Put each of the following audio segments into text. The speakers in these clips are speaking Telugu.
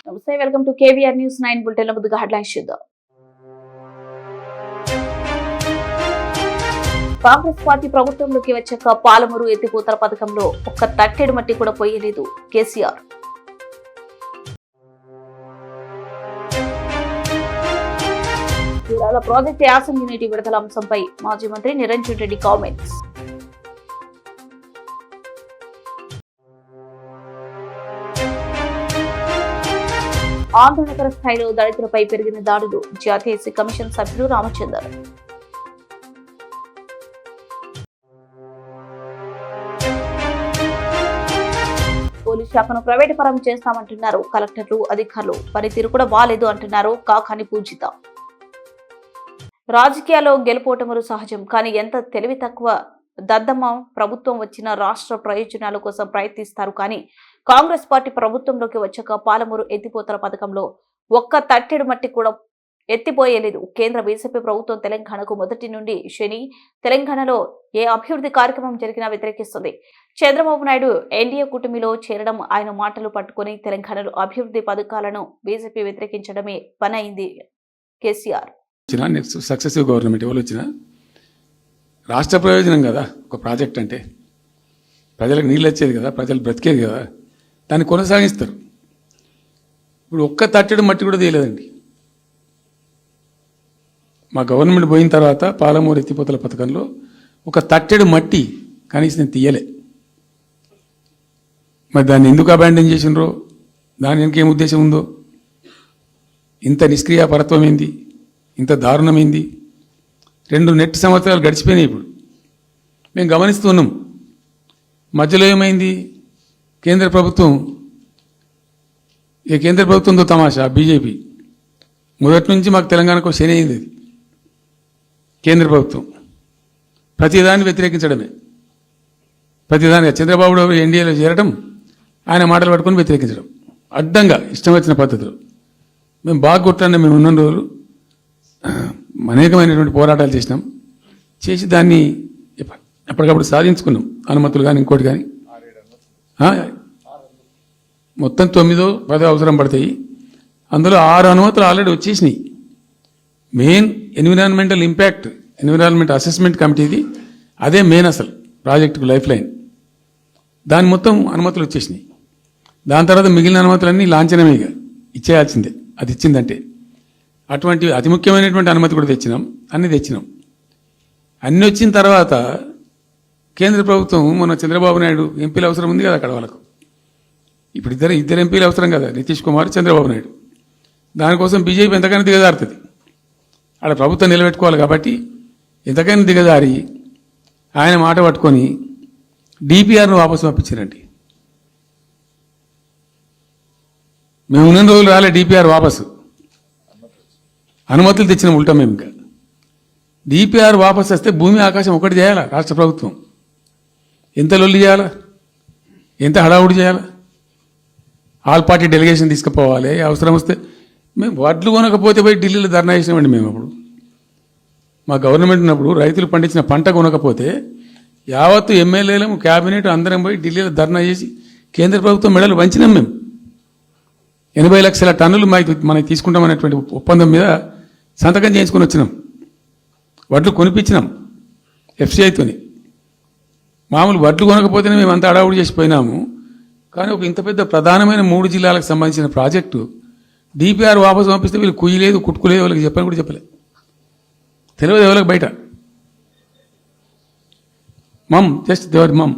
నమస్తే, welcome to KVR news 9 bulletin. ముందుగా హెడ్లైన్స్ చూద్దాం. కాంగ్రెస్ పార్టీ ప్రభుత్వంలోకి వచ్చాక పాలమూరు ఎత్తిపోతల పథకంలో ఒక్క తట్టెడు మట్టి కూడా పోయలేదు కేసీఆర్. జూరాల ప్రాజెక్టు యాసంగి నీటి విడుదల అంశంపై మాజీ మంత్రి నిరంజన్ రెడ్డి కామెంట్స్. ఆందోళనకర స్థాయిలో దళితులపై పెరిగిన దాడులు, జాతీయ ఎస్సీ కమిషన్ సభ్యులు రామచందర్. పోలీస్ శాఖను ప్రైవేటు పరం చేస్తామంటున్నారు కలెక్టర్లు, అధికారులు. పనితీరు కూడా బాలేదు అంటున్నారు కాకాని పూజిత. రాజకీయాల్లో గెలుపోటములు సహజం, కానీ ఎంత తెలివి తక్కువ దద్దమ్మ ప్రభుత్వం వచ్చిన రాష్ట్ర ప్రయోజనాల కోసం ప్రయత్నిస్తారు. కానీ కాంగ్రెస్ పార్టీ ప్రభుత్వంలోకి వచ్చాక పాలమూరు ఎత్తిపోతల పథకంలో ఒక్క తట్టెడు మట్టి కూడా ఎత్తిపోయలేదు. కేంద్ర బీజేపీ ప్రభుత్వం తెలంగాణకు మొదటి నుండి శని తెలంగాణలో ఏ అభివృద్ధి కార్యక్రమం జరిగినా వ్యతిరేకిస్తుంది. చంద్రబాబు నాయుడు ఎన్డీఏ కూటమిలో చేరడం, ఆయన మాటలు పట్టుకుని తెలంగాణలో అభివృద్ధి పథకాలను బీజేపీ వ్యతిరేకించడమే పని అయింది కేసీఆర్. సక్సెసివ్ గవర్నమెంట్ ఎవరు వచ్చినా రాష్ట్ర ప్రయోజనం కదా ఒక ప్రాజెక్ట్ అంటే. ప్రజలకు నీళ్ళు వచ్చేది కదా, ప్రజలు బ్రతికేది కదా, దాన్ని కొనసాగిస్తారు. ఇప్పుడు ఒక్క తట్టెడు మట్టి కూడా తీయలేదండి. మా గవర్నమెంట్ పోయిన తర్వాత పాలమూరు ఎత్తిపోతల పథకంలో ఒక తట్టెడు మట్టి కనీసం నేను తీయలే. మరి దాన్ని ఎందుకు అబాండన్ చేసినరో, దాని వెనక ఏం ఉద్దేశం ఉందో, ఇంత నిష్క్రియాపరత్వం ఏంది, ఇంత దారుణమైంది. 2 నెట్ సంవత్సరాలు గడిచిపోయినాయి. ఇప్పుడు మేము గమనిస్తున్నాం. మధ్యలో ఏమైంది, కేంద్ర ప్రభుత్వంతో తమాషా. బీజేపీ మొదటి నుంచి మాకు తెలంగాణకు శని అయింది. కేంద్ర ప్రభుత్వం ప్రతిదాన్ని వ్యతిరేకించడమే. ప్రతిదాని చంద్రబాబు ఎన్డీఏలో చేరడం, ఆయన మాటలు పట్టుకొని వ్యతిరేకించడం, అడ్డంగా ఇష్టం వచ్చిన పద్ధతిలో. మేము బాగా కొట్టాను. మేము ఉన్న రోజులు అనేకమైనటువంటి పోరాటాలు చేసి దాన్ని ఎప్పటికప్పుడు సాధించుకున్నాం. అనుమతులు కానీ ఇంకోటి కానీ మొత్తం 9-10 అవసరం పడతాయి. అందులో 6 అనుమతులు ఆల్రెడీ వచ్చేసినాయి. మెయిన్ ఎన్విరాన్మెంట్ అసెస్మెంట్ కమిటీది అదే మెయిన్ అసలు ప్రాజెక్టుకు లైఫ్ లైన్. దాని మొత్తం అనుమతులు వచ్చేసినాయి. దాని తర్వాత మిగిలిన అనుమతులన్నీ లాంఛనమే, ఇచ్చేయాల్సిందే. అది ఇచ్చిందంటే అటువంటి అతి ముఖ్యమైనటువంటి అనుమతి కూడా తెచ్చినాం. అన్నీ వచ్చిన తర్వాత కేంద్ర ప్రభుత్వం మన చంద్రబాబు నాయుడు ఎంపీలు అవసరం ఉంది కదా అక్కడ వాళ్ళకు. ఇప్పుడు ఇద్దరు ఎంపీలు అవసరం కదా, నితీష్ కుమార్, చంద్రబాబు నాయుడు. దానికోసం బీజేపీ ఎంతకైనా దిగజారుతుంది. ఆడ ప్రభుత్వం నిలబెట్టుకోవాలి కాబట్టి ఎంతకైనా దిగజారి ఆయన మాట పట్టుకొని డిపిఆర్ను వాపసు పంపించారండి. మేము ఉన్న రోజులు రాలే డిపిఆర్ వాపసు, అనుమతులు తెచ్చిన ఉల్టా. మేము ఇంకా డిపిఆర్ వాపసు వస్తే భూమి ఆకాశం ఒకటి చేయాలా రాష్ట్ర ప్రభుత్వం. ఎంత లొల్లి చేయాలా, ఎంత హడావుడి చేయాలా, ఆల్ పార్టీ డెలిగేషన్ తీసుకుపోవాలి. అవసరం వస్తే మేము వడ్లు కొనకపోతే పోయి ఢిల్లీలో ధర్నా చేసినామండి. మేము అప్పుడు మా గవర్నమెంట్ ఉన్నప్పుడు రైతులు పండించిన పంట కొనకపోతే యావత్తు ఎమ్మెల్యేలు, క్యాబినెట్ అందరం పోయి ఢిల్లీలో ధర్నా చేసి కేంద్ర ప్రభుత్వం మెడలు వంచినాం. మేము 80 లక్షల టన్నులు మనకి తీసుకుంటామనేటువంటి ఒప్పందం మీద సంతకం చేయించుకొని వచ్చినాం. వడ్లు కొనిపించినాం ఎఫ్సిఐతోని. మామూలు వడ్లు కొనకపోతేనే మేము అంతా అడావుడి చేసిపోయినాము. కానీ ఒక ఇంత పెద్ద ప్రధానమైన 3 జిల్లాలకు సంబంధించిన ప్రాజెక్టు డిపిఆర్ వాపసు పంపిస్తే వీళ్ళు కుయ్యలేదు, కుట్టుకోలేదు, వాళ్ళకి చెప్పని కూడా చెప్పలేదు. తెలియదు ఎవరికి బయట. జస్ట్ దేవర్ మమ్.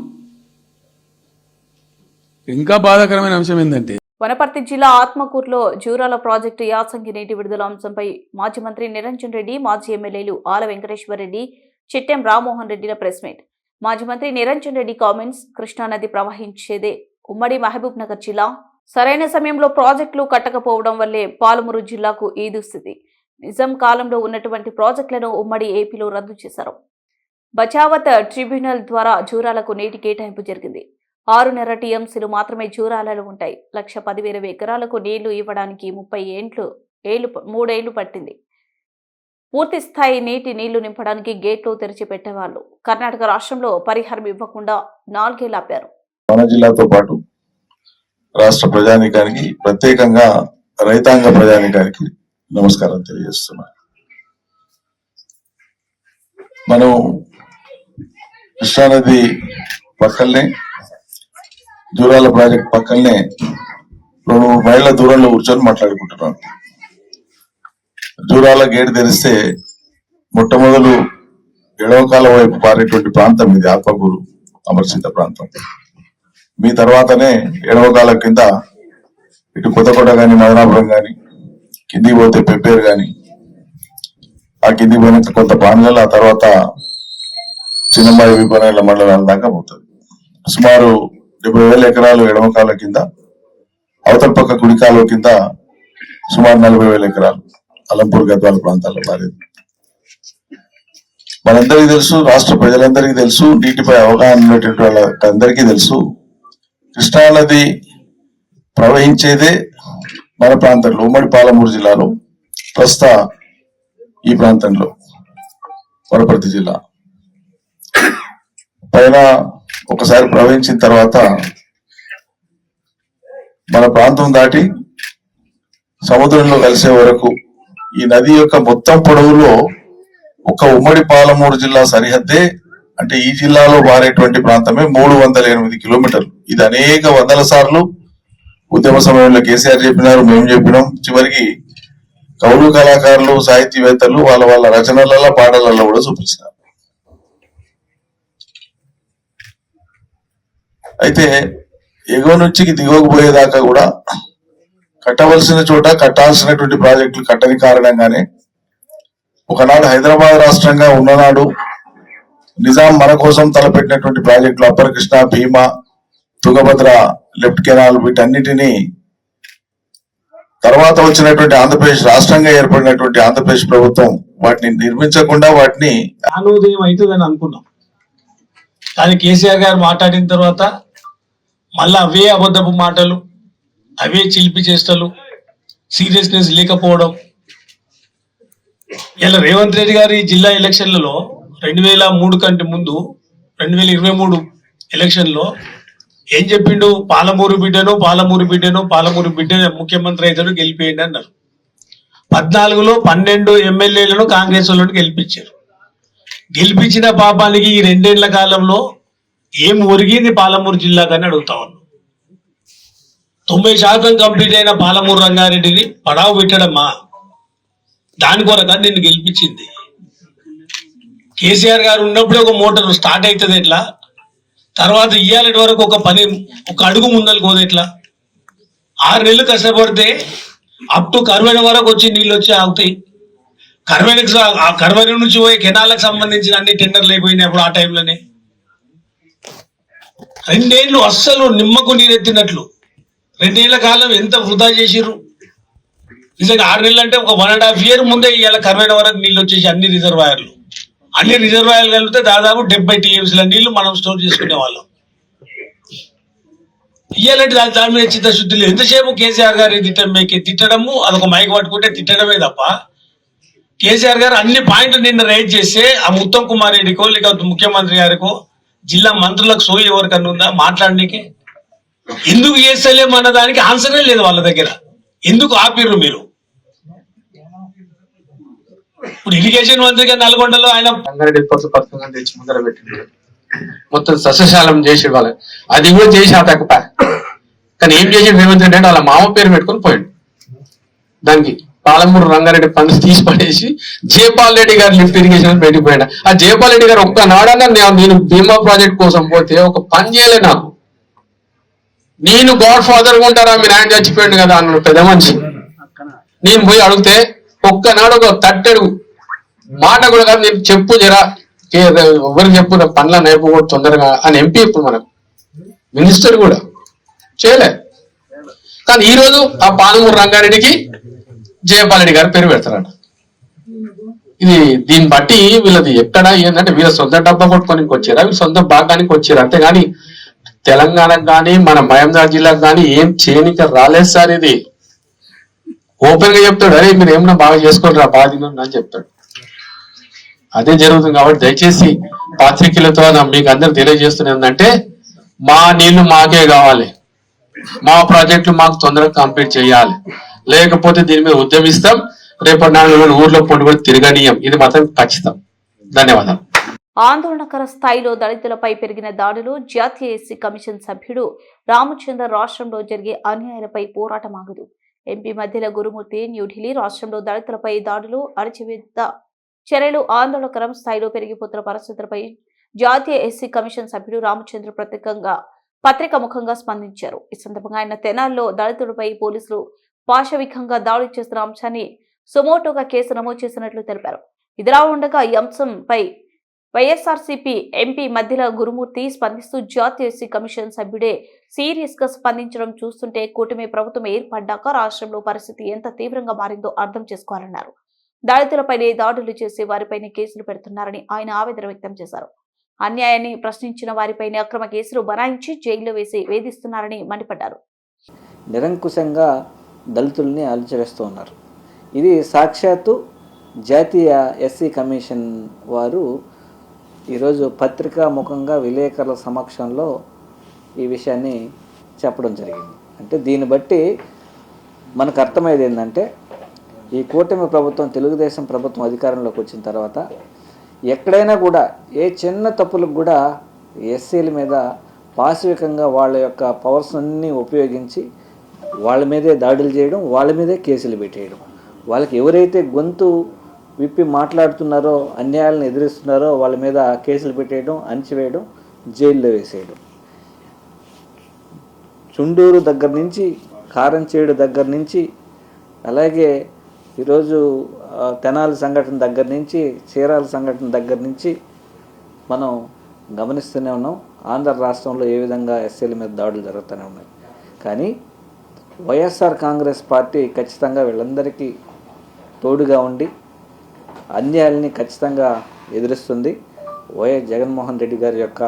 ఇంకా బాధాకరమైన అంశం ఏంటంటే వనపర్తి జిల్లా ఆత్మకూరులో జూరాల ప్రాజెక్టు యాసంగి నీటి విడుదల అంశంపై మాజీ మంత్రి నిరంజన్ రెడ్డి, మాజీ ఎమ్మెల్యేలు ఆల వెంకటేశ్వర రెడ్డి, చిట్టెం రామ్మోహన్ రెడ్డిల ప్రెస్ మీట్. మాజీ మంత్రి నిరంజన్ రెడ్డి కామెంట్స్. కృష్ణానది ప్రవహించేదే ఉమ్మడి మహబూబ్ నగర్ జిల్లా. సరైన సమయంలో ప్రాజెక్టులు కట్టకపోవడం వల్లే పాలమూరు జిల్లాకు ఈ దుస్థితి. నిజాం కాలంలో ఉన్నటువంటి ప్రాజెక్టులను ఉమ్మడి ఏపీలో రద్దు చేశారు. బచావత్ ట్రిబ్యునల్ ద్వారా జూరాలకు నీటి కేటాయింపు జరిగింది. 6.5 టీఎంసీలు మాత్రమే జూరాలలో ఉంటాయి. 1,10,000 ఎకరాలకు నీళ్లు ఇవ్వడానికి 3 ఏళ్లు పట్టింది. పూర్తి స్థాయి నీళ్లు నింపడానికి గేట్లు తెరిచిపెట్టేవాళ్లు. కర్ణాటక రాష్ట్రంలో పరిహారం ఇవ్వకుండా 4 ఏళ్లు ఆపారు. మన జిల్లాతో పాటు రాష్ట్ర ప్రజానీకానికి, ప్రత్యేకంగా రైతాంగ ప్రజానీకానికి నమస్కారం తెలియజేస్తున్నా. మనం కృష్ణానది పక్కనే, జూరాల ప్రాజెక్ట్ పక్కనే 2-3 మైళ్ళ దూరంలో కూర్చొని మాట్లాడుకుంటున్నాం. జూరాల గేట్ తెరిస్తే మొట్టమొదలు ఎడవకాల వైపు పారేటువంటి ప్రాంతం ఇది, ఆత్మకూరు అమర్చింత ప్రాంతం. మీ తర్వాతనే ఎడవకాల కింద ఇటు కొత్తకోట గాని, మదనాపురం గాని, కిందికి పోతే పెప్పేరు గాని, ఆ కిందికి పోయిన కొంత పానగల్, ఆ తర్వాత చిన్నమ్మాయి విపణాల మండలాల దాకా పోతుంది. సుమారు 70,000 ఎకరాలు ఎడమకాల కింద, అవతల పక్క కుడికాల కింద సుమారు 40,000 ఎకరాలు అలంపూర్, గద్వాల ప్రాంతాల్లో పారేది. మనందరికీ తెలుసు, రాష్ట్ర ప్రజలందరికీ తెలుసు, నీటిపై అవగాహన ఉన్నటువంటి వాళ్ళందరికీ తెలుసు, కృష్ణానది ప్రవహించేదే మన ప్రాంతంలో, ఉమ్మడి పాలమూరు జిల్లాలో, ప్రస్తుత ఈ ప్రాంతంలో వనపర్తి జిల్లా పైన ఒకసారి ప్రవహించిన తర్వాత మన ప్రాంతం దాటి సముద్రంలో కలిసే వరకు ఈ నది యొక్క మొత్తం పొడవులో ఒక ఉమ్మడి పాలమూరు జిల్లా సరిహద్దే, అంటే ఈ జిల్లాలో పారేటువంటి ప్రాంతమే 308 కిలోమీటర్లు. ఇది అనేక వందల సార్లు ఉద్యమ సమయంలో కేసీఆర్ చెప్పినారు, మేము చెప్పినాం. చివరికి కవులు, కళాకారులు, సాహితీవేత్తలు వాళ్ళ రచనలలో, పాటలలో కూడా చూపించినారు. అయితే ఎగువ నుంచి దిగువకు పోయేదాకా కూడా కట్టవలసిన చోట కట్టాల్సినటువంటి ప్రాజెక్టులు కట్టని కారణంగానే ఒకనాడు హైదరాబాద్ రాష్ట్రంగా ఉన్ననాడు నిజాం మన కోసం తలపెట్టినటువంటి ప్రాజెక్టులు అప్పర్ కృష్ణ, భీమా, తుంగభద్ర లెఫ్ట్ కెనాల్, వీటన్నిటినీ తర్వాత వచ్చినటువంటి ఆంధ్రప్రదేశ్ రాష్ట్రంగా ఏర్పడినటువంటి ఆంధ్రప్రదేశ్ ప్రభుత్వం వాటిని నిర్మించకుండా వాటిని జ్ఞానోదయం అవుతుందని అనుకున్నాం. కానీ కేసీఆర్ గారు మాట్లాడిన తర్వాత మళ్ళా అవే అబద్ధపు మాటలు, అవే చిలిపి చేష్టలు, సీరియస్నెస్ లేకపోవడం. ఇలా రేవంత్ రెడ్డి గారు ఈ జిల్లా ఎలక్షన్లలో 2003 కంటే ముందు 2023 ఎలక్షన్లో ఏం చెప్పిండు? పాలమూరు బిడ్డను ముఖ్యమంత్రి అయితే గెలిపేయండి అన్నారు. 14లో 12 ఎమ్మెల్యేలను కాంగ్రెస్ వాళ్ళని గెలిపించారు. గెలిపించిన పాపానికి ఈ 2 ఏళ్ల కాలంలో ఏం ఒరిగింది పాలమూరు జిల్లాకని అడుగుతా ఉన్నాం. 90% కంప్లీట్ అయిన పాలమూరు రంగారెడ్డిని పడావు పెట్టడమా? దాని కొరక నిన్ను గెలిపించింది. కేసీఆర్ గారు ఉన్నప్పుడే ఒక మోటార్ స్టార్ట్ అవుతుంది ఎట్లా, తర్వాత ఇయ్యాలటి వరకు ఒక అడుగు ముందలు పోదు ఎట్లా? 6 నెలలు కష్టపడితే అప్ టు కర్వెన వరకు వచ్చి నీళ్ళు వచ్చి ఆగుతాయి. కర్వెన నుంచి పోయి కెనాలకు సంబంధించిన అన్ని టెండర్లు అయిపోయినాయి అప్పుడు ఆ టైంలోనే. 2 ఏళ్ళు అస్సలు నిమ్మకు నీరెత్తినట్లు 2 ఏళ్ల కాలం ఎంత వృధా చేసిర్రు. నిజంగా 6 నెలలు అంటే ఒక 1.5 year ముందే ఇవాళ కర్వెన వరకు నీళ్ళు వచ్చేసి అన్ని రిజర్వాయర్లు కలిపితే దాదాపు 70 TMCల నీళ్లు మనం స్టోర్ చేసుకునే వాళ్ళం. ఇయ్యాలంటే దాని మీద చిత్తశుద్ధి లేదు. ఎంతసేపు కేసీఆర్ గారి తిట్టడము, అదొక మైక్ పట్టుకుంటే తిట్టడమే తప్ప, కేసీఆర్ గారు అన్ని పాయింట్లు నిన్న రైజ్ చేస్తే ఆ ఉత్తమ్ కుమార్ రెడ్డికో లేక ముఖ్యమంత్రి గారికో జిల్లా మంత్రులకు సోయి ఎవరికన్నా ఉందా మాట్లాడడానికి? ఎందుకు చేస్తలేమన్న దానికి ఆన్సరే లేదు వాళ్ళ దగ్గర. ఎందుకు ఆపిర్రు మీరు? ఇప్పుడు ఇరిగేషన్ మంత్రిగా నల్గొండలో ఆయన రంగారెడ్డి పథకం తెచ్చి ముందర పెట్టిండు, మొత్తం సస్యశాలం చేసి వాళ్ళ అది కూడా చేసి తక్కువ. కానీ ఏం చేసి రేవంత్ రెడ్డి అంటే వాళ్ళ మామ పేరు పెట్టుకుని పోయిండు. దానికి పాలమూరు రంగారెడ్డి పనులు తీసి పడేసి జయపాల్ రెడ్డి గారు లిఫ్ట్ ఇరిగేషన్ పెట్టిపోయాడు. ఆ జయపాల్ రెడ్డి గారు ఒక్కనాడన్నా నేను భీమా ప్రాజెక్ట్ కోసం పోతే ఒక పని చేయలే. నాకు నేను గాడ్ ఫాదర్ గా ఉంటారా, మీరు ఆయన చచ్చిపోయాడు కదా అన్నాడు పెద్ద మనిషి. నేను పోయి అడిగితే ఒక్కనాడు ఒక తట్టెడు మాట కూడా కాదు, నేను చెప్పు జరా ఎవరు చెప్పు పనుల నైపు కూడా తొందరగా అని ఎంపీ ఇప్పుడు మనకు మినిస్టర్ కూడా చేయలే. కానీ ఈ రోజు ఆ పాలమూరు రంగారెడ్డికి జయపాల్ రెడ్డి గారు పేరు పెడతారట. ఇది దీన్ని బట్టి వీళ్ళది ఎక్కడ ఏంటంటే వీళ్ళ సొంత డబ్బా కొట్టుకోనికి వచ్చారా, వీళ్ళ సొంత భాగానికి వచ్చారు అంతేగాని తెలంగాణకు కానీ మన మహబూబ్నగర్ జిల్లాకు కానీ ఏం చేయనిక రాలేదు సార్. ఇది ఓపెన్ గా చెప్తాడు, అరే మీరు ఏమన్నా బాగా చేసుకోండి రా బాగా తినండి అని చెప్తాడు. అదే జరుగుతుంది. కాబట్టి దయచేసి పాత్రికేయులతో మీకు అందరు తెలియజేస్తున్నది ఏంటంటే, మా నీళ్లు మాకే కావాలి, మా ప్రాజెక్టులు మాకు తొందరగా కంప్లీట్ చేయాలి, లేకపోతే దీని మీద ఉద్యమిస్తాం. రేపటి నాలుగు ఊర్లో పొండి కూడా తిరగనీయం. ఇది మాత్రం ఖచ్చితం. ధన్యవాదాలు. ఆందోళనకర స్థాయిలో దళితులపై పెరిగిన దాడులు, జాతీయ ఎస్సీ కమిషన్ సభ్యుడు రామచంద్ర రాష్ట్రంలో జరిగే అన్యాయాలపై పోరాటం ఆగదు. ఎంపీ మధ్యల గురుమూర్తి న్యూఢిల్లీ రాష్ట్రంలో దళితులపై దాడులు, అణచివేత చర్యలు ఆందోళనకరం స్థాయిలో పెరిగిపోతున్న పరిస్థితులపై జాతీయ ఎస్సీ కమిషన్ సభ్యుడు రామచంద్ర పత్రిక ముఖంగా స్పందించారు. ఈ సందర్భంగా ఆయన తెనాల్లో దళితులపై పోలీసులు పాశవికంగా దాడులు చేస్తున్న అంశాన్ని సుమోటోగా కేసు నమోదు చేసినట్లు తెలిపారు. ఇదిలా ఉండగా ఈ అంశంపై వైఎస్ఆర్సీపీ ఎంపీ మధ్యల గురుమూర్తి స్పందిస్తూ జాతీయ ఎస్సీ కమిషన్ సభ్యుడే సీరియస్ గా స్పందించడం చూస్తుంటే కూటమి ప్రభుత్వం ఏర్పడ్డాక రాష్ట్రంలో పరిస్థితి ఎంత తీవ్రంగా మారిందో అర్థం చేసుకోవాలన్నారు. దళితులపైనే దాడులు చేసి వారిపైనే కేసులు పెడుతున్నారని ఆయన ఆవేదన వ్యక్తం చేశారు. అన్యాయాన్ని ప్రశ్నించిన వారిపైనే అక్రమ కేసులు బనాయించి జైల్లో వేసి వేధిస్తున్నారని మండిపడ్డారు. నిరంకుశంగా దళితుల్ని అలచివేస్తూ ఉన్నారు. ఇది సాక్షాత్తు జాతీయ ఎస్సీ కమిషన్ వారు ఈరోజు పత్రికా ముఖంగా విలేకరుల సమక్షంలో ఈ విషయాన్ని చెప్పడం జరిగింది. అంటే దీన్ని బట్టి మనకు అర్థమయ్యేది ఏంటంటే, ఈ కూటమి ప్రభుత్వం, తెలుగుదేశం ప్రభుత్వం అధికారంలోకి వచ్చిన తర్వాత ఎక్కడైనా కూడా ఏ చిన్న తప్పులకు కూడా ఎస్సీల మీద పాశవికంగా వాళ్ళ యొక్క పవర్స్ అన్నీ ఉపయోగించి వాళ్ళ మీదే దాడులు చేయడం, వాళ్ళ మీదే కేసులు పెట్టేయడం, వాళ్ళకి ఎవరైతే గొంతు విప్పి మాట్లాడుతున్నారో, అన్యాయాలను ఎదిరిస్తున్నారో వాళ్ళ మీద కేసులు పెట్టేయడం, అణచివేయడం, జైల్లో వేసేయడం. చుండూరు దగ్గర నుంచి, కారంచేడు దగ్గర నుంచి, అలాగే ఈరోజు తెనాలి సంఘటన దగ్గర నుంచి, చీరాల సంఘటన దగ్గర నుంచి మనం గమనిస్తూనే ఉన్నాం. ఆంధ్ర రాష్ట్రంలో ఏ విధంగా ఎస్సీల మీద దాడులు జరుగుతూనే ఉన్నాయి. కానీ వైఎస్ఆర్ కాంగ్రెస్ పార్టీ ఖచ్చితంగా వీళ్ళందరికీ తోడుగా ఉండి అన్యాయాలని ఖచ్చితంగా ఎదురిస్తుంది. వైఎస్ జగన్మోహన్ రెడ్డి గారి యొక్క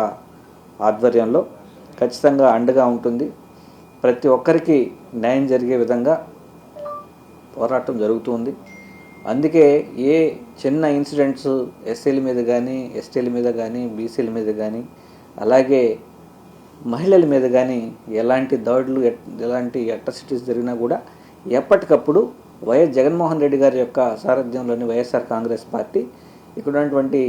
ఆధ్వర్యంలో ఖచ్చితంగా అండగా ఉంటుంది. ప్రతి ఒక్కరికి న్యాయం జరిగే విధంగా పోరాటం జరుగుతుంది. అందుకే ఏ చిన్న ఇన్సిడెంట్స్ ఎస్సీల మీద కానీ, ఎస్టీల మీద కానీ, బీసీల మీద కానీ, అలాగే మహిళల మీద కానీ ఎలాంటి దాడులు, ఎలాంటి అట్రాసిటీస్ జరిగినా కూడా ఎప్పటికప్పుడు వైఎస్ జగన్మోహన్ రెడ్డి గారి యొక్క సారథ్యంలోని వైఎస్ఆర్ కాంగ్రెస్ పార్టీ ఇక్కడ ఉన్నటువంటి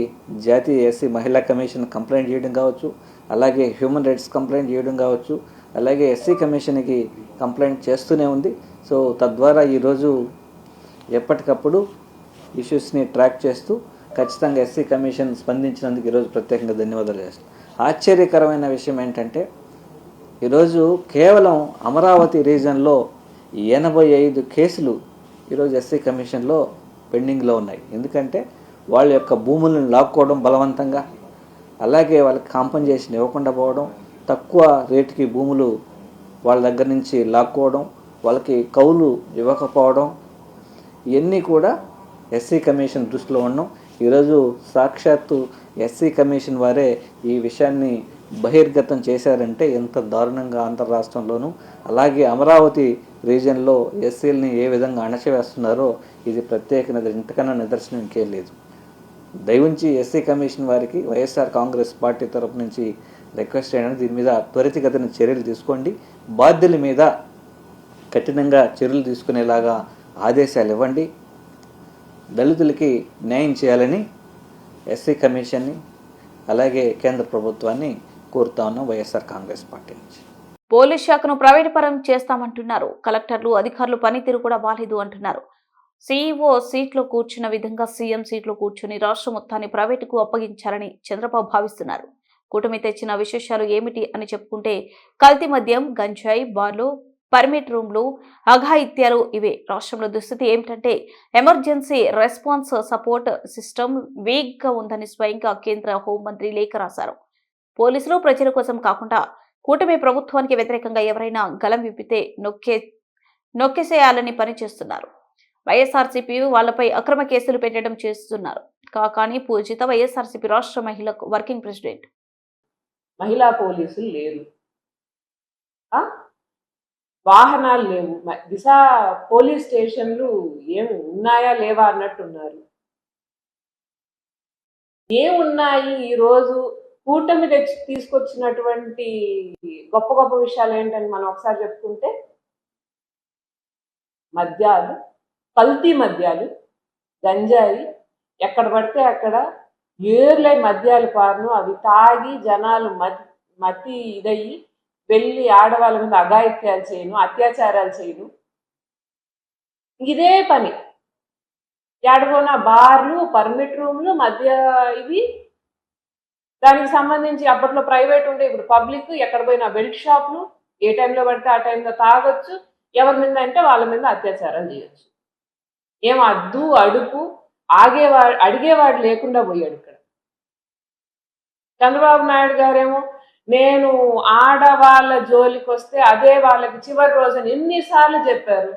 జాతీయ ఎస్సీ మహిళా కమిషన్ కంప్లైంట్ చేయడం కావచ్చు, అలాగే హ్యూమన్ రైట్స్ కంప్లైంట్ చేయడం కావచ్చు, అలాగే ఎస్సీ కమిషన్కి కంప్లైంట్ చేస్తూనే ఉంది. సో తద్వారా ఈరోజు ఎప్పటికప్పుడు ఇష్యూస్ని ట్రాక్ చేస్తూ ఖచ్చితంగా ఎస్సీ కమిషన్ స్పందించినందుకు ఈరోజు ప్రత్యేకంగా ధన్యవాదాలు చేస్తాం. ఆశ్చర్యకరమైన విషయం ఏంటంటే, ఈరోజు కేవలం అమరావతి రీజన్లో 85 కేసులు ఈరోజు ఎస్సీ కమిషన్లో పెండింగ్లో ఉన్నాయి. ఎందుకంటే వాళ్ళ యొక్క భూములను లాక్కోవడం బలవంతంగా, అలాగే వాళ్ళకి కాంపన్సేషన్ ఇవ్వకుండా పోవడం, తక్కువ రేటుకి భూములు వాళ్ళ దగ్గర నుంచి లాక్కోవడం, వాళ్ళకి కౌలు ఇవ్వకపోవడం, ఇవన్నీ కూడా ఎస్సీ కమిషన్ దృష్టిలో ఉండడం. ఈరోజు సాక్షాత్తు ఎస్సీ కమిషన్ వారే ఈ విషయాన్ని బహిర్గతం చేశారంటే ఎంత దారుణంగా ఆంధ్ర రాష్ట్రంలోనూ, అలాగే అమరావతి రీజన్లో ఎస్సీలని ఏ విధంగా అణచివేస్తున్నారో ఇది ప్రత్యేక ఇంతకన్నా నిదర్శనం ఇంకేం లేదు. దయవుంచి ఎస్సీ కమిషన్ వారికి వైఎస్ఆర్ కాంగ్రెస్ పార్టీ తరపు నుంచి రిక్వెస్ట్ చేయడానికి, దీని మీద త్వరితగతిన చర్యలు తీసుకోండి, బాధ్యుల మీద కఠినంగా చర్యలు తీసుకునేలాగా ఆదేశాలు ఇవ్వండి, దళితులకి న్యాయం చేయాలని ఎస్సీ కమిషన్ని అలాగే కేంద్ర ప్రభుత్వాన్ని కోరుతా ఉన్నాం వైఎస్ఆర్ కాంగ్రెస్ పార్టీ నుంచి. పోలీస్ శాఖను ప్రైవేటు పరం చేస్తామంటున్నారు. కలెక్టర్లు, అధికారులు పనితీరు కూడా బాలేదు అంటున్నారు. సీఈఓ సీట్లో కూర్చున్న విధంగా సీఎం సీట్లో కూర్చుని రాష్ట్ర మొత్తాన్ని ప్రైవేటుకు అప్పగించాలని చంద్రబాబు భావిస్తున్నారు. కూటమి తెచ్చిన విశేషాలు ఏమిటి అని చెప్పుకుంటే కల్తీ మద్యం, గంజాయి, బార్లు, పర్మిట్ రూమ్లు, అఘాయిత్యాలు ఇవే. రాష్ట్రంలో దుస్థితి ఏమిటంటే ఎమర్జెన్సీ రెస్పాన్స్ సపోర్ట్ సిస్టమ్ వీక్గా ఉందని స్వయంగా కేంద్ర హోంమంత్రి లేఖ రాశారు. పోలీసులు ప్రజల కోసం కాకుండా కూటమి ప్రభుత్వానికి వ్యతిరేకంగా ఎవరైనా గలం విప్పితే నొక్కేసేయాలని పనిచేస్తున్నారు. వైఎస్ఆర్సీపీ వాళ్లపై అక్రమ కేసులు పెట్టడం చేస్తున్నారు. కానీ పూజిత వైఎస్ఆర్సీపీ రాష్ట్ర మహిళా వర్కింగ్ ప్రెసిడెంట్. మహిళా పోలీసులు లేరు, వాహనాలు లేవు, దిశ పోలీస్ స్టేషన్లు ఏమి ఉన్నాయా లేవా అన్నట్టున్నారు. ఏమున్నాయి ఈరోజు కూటమి తీసుకొచ్చినటువంటి గొప్ప గొప్ప విషయాలు ఏంటని మనం ఒకసారి చెప్పుకుంటే, మద్యాలు, కల్తీ మద్యాలు, గంజాయి, ఎక్కడ పడితే అక్కడ ఏర్లై మద్యాలు పారును, అవి తాగి జనాలు మతి ఇదయ్యి వెళ్ళి ఆడవాళ్ళ మీద అఘాయిత్యాలు చేయను, అత్యాచారాలు చేయను. ఇదే పని ఏడపోయిన బార్లు, పర్మిట్ రూమ్లు, మధ్య ఇవి. దానికి సంబంధించి అప్పట్లో ప్రైవేట్ ఉండే, ఇప్పుడు పబ్లిక్. ఎక్కడ పోయినా బెల్ట్ షాప్లు, ఏ టైంలో పడితే ఆ టైంలో తాగొచ్చు, ఎవరి మీద అంటే వాళ్ళ మీద అత్యాచారాలు చేయొచ్చు. ఏం అద్దు అడుపు అడిగేవాడు లేకుండా పోయాడు ఇక్కడ. చంద్రబాబు నాయుడు గారేమో నేను ఆడవాళ్ళ జోలికి వస్తే అదే వాళ్ళకి చివరి రోజున ఎన్నిసార్లు చెప్పారు.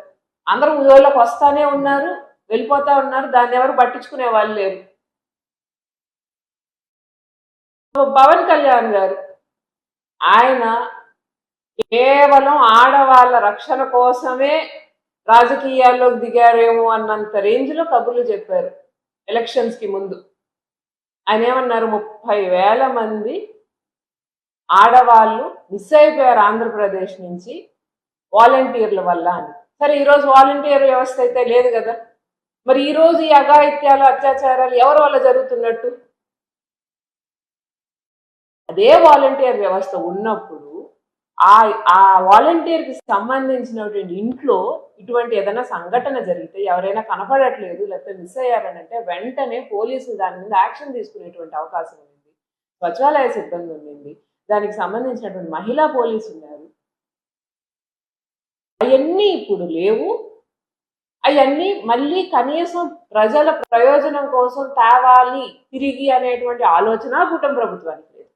అందరూ జోలికి వస్తానే ఉన్నారు, వెళ్ళిపోతా ఉన్నారు, దాన్ని ఎవరు పట్టించుకునే వాళ్ళు లేరు. పవన్ కళ్యాణ్ గారు ఆయన కేవలం ఆడవాళ్ళ రక్షణ కోసమే రాజకీయాల్లోకి దిగారేమో అన్నంత రేంజ్లో కబుర్లు చెప్పారు ఎలక్షన్స్ కి ముందు. ఆయన ఏమన్నారు, 30,000 మంది ఆడవాళ్ళు మిస్ అయిపోయారు ఆంధ్రప్రదేశ్ నుంచి వాలంటీర్ల వల్ల అని. సరే, ఈరోజు వాలంటీర్ వ్యవస్థ అయితే లేదు కదా, మరి ఈరోజు ఈ అఘాయిత్యాలు, అత్యాచారాలు ఎవరి వల్ల జరుగుతున్నట్టు? అదే వాలంటీర్ వ్యవస్థ ఉన్నప్పుడు ఆ వాలంటీర్కి సంబంధించినటువంటి ఇంట్లో ఇటువంటి ఏదైనా సంఘటన జరిగితే, ఎవరైనా కనపడట్లేదు లేకపోతే మిస్ అయ్యారని అంటే వెంటనే పోలీసులు దాని మీద యాక్షన్ తీసుకునేటువంటి అవకాశం ఉంది. సచివాలయ సిబ్బంది ఉండింది, దానికి సంబంధించినటువంటి మహిళా పోలీసు ఉన్నారు. అవన్నీ ఇప్పుడు లేవు. అవన్నీ మళ్ళీ కనీసం ప్రజల ప్రయోజనం కోసం తేవాలి తిరిగి అనేటువంటి ఆలోచన కూటమి ప్రభుత్వానికి లేదు.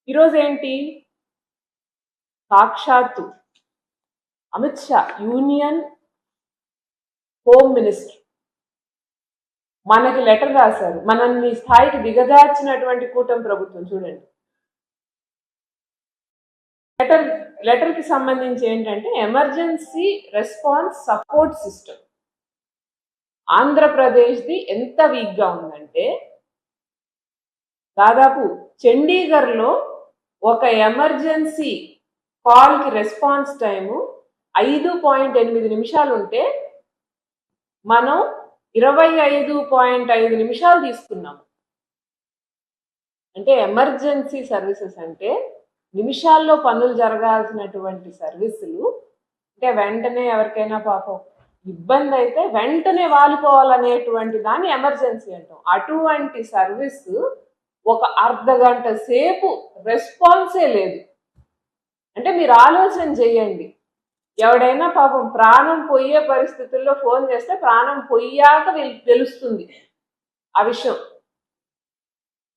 ఈరోజు ఏంటి, సాక్షాత్తు Amit Shah union home minister మనకి లెటర్ రాశారు. మనల్ని స్థాయికి దిగజార్చినటువంటి కూటమి ప్రభుత్వం చూడండి. లెటర్కి సంబంధించి ఏంటంటే, ఎమర్జెన్సీ రెస్పాన్స్ సపోర్ట్ సిస్టమ్ ఆంధ్రప్రదేశ్ది ఎంత వీక్గా ఉందంటే, దాదాపు చండీగఢ్లో ఒక ఎమర్జెన్సీ కాల్కి రెస్పాన్స్ టైము 5.8 నిమిషాలు ఉంటే మనం 25.5 నిమిషాలు తీసుకున్నాము. అంటే ఎమర్జెన్సీ సర్వీసెస్ అంటే నిమిషాల్లో పనులు జరగాల్సినటువంటి సర్వీసులు, అంటే వెంటనే ఎవరికైనా పాపం ఇబ్బంది అయితే వెంటనే వాలిపోవాలనేటువంటి దాన్ని ఎమర్జెన్సీ అంటాం. అటువంటి సర్వీస్ ఒక అర్ధగంట సేపు రెస్పాన్సే లేదు. అంటే మీరు ఆలోచన చేయండి, ఎవడైనా పాపం ప్రాణం పోయే పరిస్థితుల్లో ఫోన్ చేస్తే ప్రాణం పోయాక తెలుస్తుంది ఆ విషయం.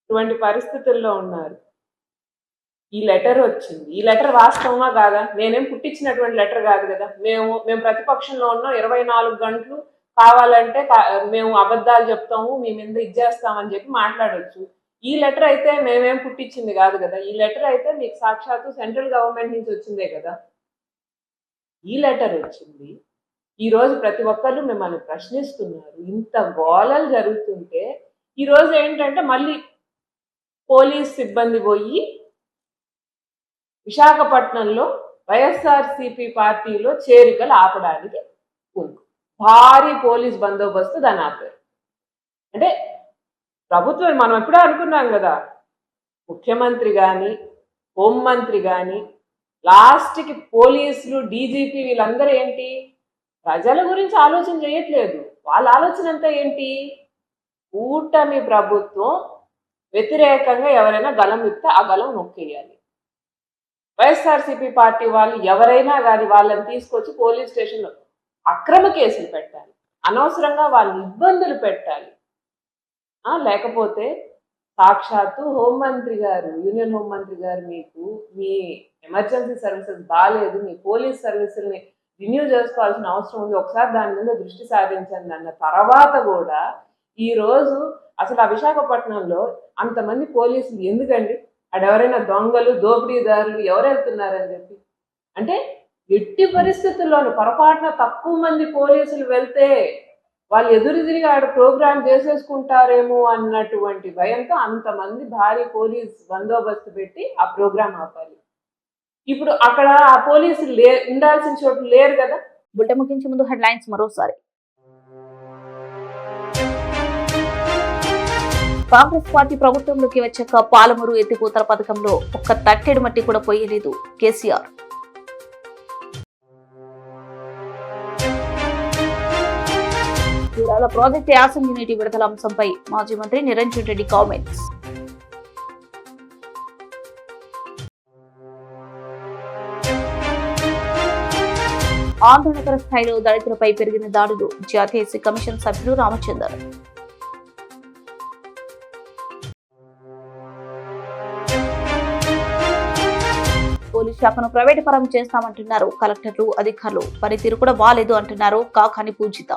ఇటువంటి పరిస్థితుల్లో ఉన్నారు. ఈ లెటర్ వచ్చింది. ఈ లెటర్ వాస్తవమా కాదా? నేనేం పుట్టించినటువంటి లెటర్ కాదు కదా. మేము ప్రతిపక్షంలో ఉన్నాం, 24 గంటలు కావాలంటే మేము అబద్ధాలు చెప్తాము, మీ మీద ఇచ్చేస్తామని చెప్పి మాట్లాడవచ్చు. ఈ లెటర్ అయితే మేమేం పుట్టించింది కాదు కదా. ఈ లెటర్ అయితే మీకు సాక్షాత్తు సెంట్రల్ గవర్నమెంట్ నుంచి వచ్చిందే కదా. ఈ లెటర్ వచ్చింది, ఈరోజు ప్రతి ఒక్కరు మిమ్మల్ని ప్రశ్నిస్తున్నారు. ఇంత గోలలు జరుగుతుంటే ఈరోజు ఏంటంటే మళ్ళీ పోలీస్ సిబ్బంది పోయి విశాఖపట్నంలో వైఎస్ఆర్సీపీ పార్టీలో చేరికలు ఆపడానికి భారీ పోలీస్ బందోబస్తు దాన్ని ఆపారు. అంటే ప్రభుత్వం, మనం ఎప్పుడో అనుకున్నాం కదా, ముఖ్యమంత్రి కానీ హోంమంత్రి కానీ లాస్ట్కి పోలీసులు, డీజీపీ వీళ్ళందరూ ఏంటి, ప్రజల గురించి ఆలోచన చేయట్లేదు. వాళ్ళ ఆలోచన అంతా ఏంటి, కూటమి ప్రభుత్వం వ్యతిరేకంగా ఎవరైనా గలం విప్తే ఆ గలం నొక్కేయాలి. వైఎస్ఆర్సీపీ పార్టీ వాళ్ళు ఎవరైనా కానీ వాళ్ళని తీసుకొచ్చి పోలీస్ స్టేషన్లో అక్రమ కేసులు పెట్టాలి, అనవసరంగా వాళ్ళని ఇబ్బందులు పెట్టాలి. లేకపోతే సాక్షాత్తు హోంమంత్రి గారు, యూనియన్ హోంమంత్రి గారు, మీకు మీ ఎమర్జెన్సీ సర్వీసెస్ బాగాలేదు, మీ పోలీస్ సర్వీసుల్ని రిన్యూ చేసుకోవాల్సిన అవసరం ఉంది, ఒకసారి దాని మీద దృష్టి సారించండి అన్న తర్వాత కూడా ఈరోజు అసలు ఆ విశాఖపట్నంలో అంతమంది పోలీసులు ఎందుకండి? అడెవరైనా దొంగలు, దోపిడీదారులు ఎవరు వెళ్తున్నారని చెప్పి, అంటే ఎట్టి పరిస్థితుల్లోనూ పొరపాటున తక్కువ మంది పోలీసులు వెళ్తే వాళ్ళు ఎదురు తిరిగి ఆడ ప్రోగ్రామ్ చేసేసుకుంటారేమో అన్నటువంటి భయంతో అంతమంది భారీ పోలీస్ బందోబస్తు పెట్టి ఆ ప్రోగ్రామ్ ఆపాలి. ఇప్పుడు అక్కడ ఆ పోలీసులు ఉండాల్సిన చోటు లేరు కదా. బులెటిన్ ముగించే ముందు హెడ్లైన్స్ మరోసారి. కాంగ్రెస్ పార్టీ ప్రభుత్వంలోకి వచ్చాక పాలమూరు ఎత్తిపోతల పథకంలో ఒక్క తట్టెడు మట్టి కూడా పోయలేదు కేసీఆర్. జూరాల ప్రాజెక్టు యాసంగి నీటి విడుదల అంశంపై మాజీ మంత్రి నిరంజన్ రెడ్డి కామెంట్స్. ఆందోళనకర స్థాయిలో దళితులపై పెరిగిన దాడులు జాతీయ ఎస్సీ కమిషన్ సభ్యులు రామచందర్. పోలీస్ శాఖను ప్రైవేటు పరం చేస్తామంటున్నారు కలెక్టర్లు, అధికారులు. పనితీరు కూడా బాలేదు అంటున్నారు కాకాని పూజిత.